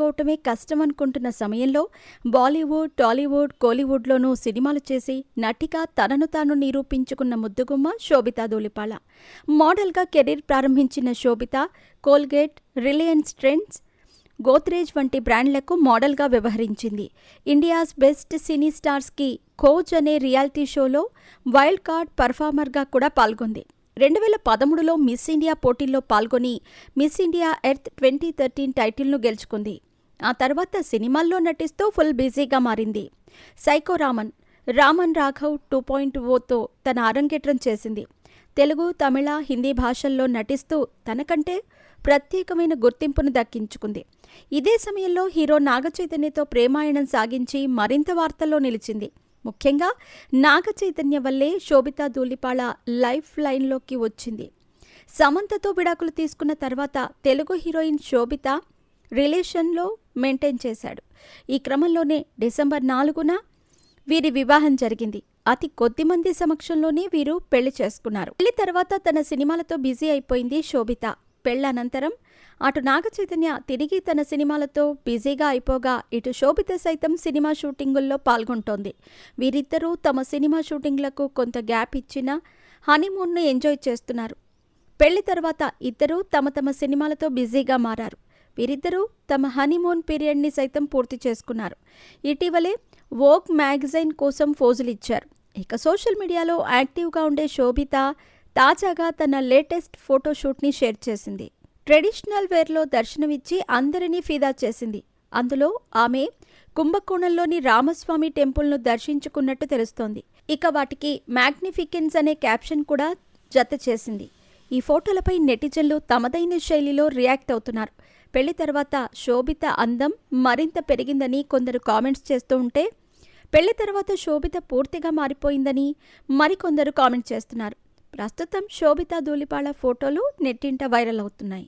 చేరుకోవటమే కష్టమనుకుంటున్న సమయంలో బాలీవుడ్, టాలీవుడ్, కోలీవుడ్లోనూ సినిమాలు చేసి నటిగా తనను తాను నిరూపించుకున్న ముద్దుగుమ్మ శోభితా ధూళిపాళ. మోడల్గా కెరీర్ ప్రారంభించిన శోభిత కోల్గేట్, రిలయన్స్ ట్రెండ్స్, గోద్రేజ్ వంటి బ్రాండ్లకు మోడల్గా వ్యవహరించింది. ఇండియాస్ బెస్ట్ సినీ స్టార్స్కి కోచ్ అనే రియాలిటీ షోలో వైల్డ్ కార్డ్ పర్ఫార్మర్గా కూడా పాల్గొంది. 2013లో మిస్ ఇండియా పోటీల్లో పాల్గొని మిస్ ఇండియా ఎర్త్ 2013 టైటిల్ను గెలుచుకుంది. ఆ తర్వాత సినిమాల్లో నటిస్తూ ఫుల్ బిజీగా మారింది. సైకో రామన్ రాఘవ్ 2.0తో తన అరంగేట్రం చేసింది. తెలుగు, తమిళ, హిందీ భాషల్లో నటిస్తూ తనకంటే ప్రత్యేకమైన గుర్తింపును దక్కించుకుంది. ఇదే సమయంలో హీరో నాగచైతన్యతో ప్రేమాయణం సాగించి మరింత వార్తల్లో నిలిచింది. ముఖ్యంగా నాగచైతన్య వల్లే శోభితా ధూళిపాళ లైఫ్ లైన్లోకి వచ్చింది. సమంతతో విడాకులు తీసుకున్న తర్వాత తెలుగు హీరోయిన్ శోభిత రిలేషన్లో మెయింటైన్ చేశాడు. ఈ క్రమంలోనే డిసెంబర్ 4న వీరి వివాహం జరిగింది. అతి కొద్ది మంది సమక్షంలోనే వీరు పెళ్లి చేసుకున్నారు. పెళ్లి తర్వాత తన సినిమాలతో బిజీ అయిపోయింది శోభిత. పెళ్లనంతరం అటు నాగచైతన్య తిరిగి తన సినిమాలతో బిజీగా అయిపోగా ఇటు శోభిత సైతం సినిమా షూటింగుల్లో పాల్గొంటోంది. వీరిద్దరూ తమ సినిమా షూటింగ్లకు కొంత గ్యాప్ ఇచ్చినా హనీమూన్ను ఎంజాయ్ చేస్తున్నారు. పెళ్లి తర్వాత ఇద్దరూ తమ తమ సినిమాలతో బిజీగా మారారు. వీరిద్దరూ తమ హనీమూన్ పీరియడ్ని సైతం పూర్తి చేసుకున్నారు. ఇటీవలే వోగ్ మ్యాగజైన్ కోసం ఫోజులిచ్చారు. ఇక సోషల్ మీడియాలో యాక్టివ్గా ఉండే శోభిత తాజాగా తన లేటెస్ట్ ఫోటోషూట్ని షేర్ చేసింది. ట్రెడిషనల్ వేర్లో దర్శనమిచ్చి అందరినీ ఫిదా చేసింది. అందులో ఆమె కుంభకోణంలోని రామస్వామి టెంపుల్ను దర్శించుకున్నట్టు తెలుస్తోంది. ఇక వాటికి మ్యాగ్నిఫికెన్స్ అనే క్యాప్షన్ కూడా జత చేసింది. ఈ ఫోటోలపై నెటిజన్లు తమదైన శైలిలో రియాక్ట్ అవుతున్నారు. పెళ్లి తర్వాత శోభిత అందం మరింత పెరిగిందని కొందరు కామెంట్స్ చేస్తూ ఉంటే, పెళ్లి తర్వాత శోభిత పూర్తిగా మారిపోయిందని మరికొందరు కామెంట్ చేస్తున్నారు. ప్రస్తుతం శోభితా ధూళిపాళ ఫోటోలు నెట్టింట వైరల్ అవుతున్నాయి.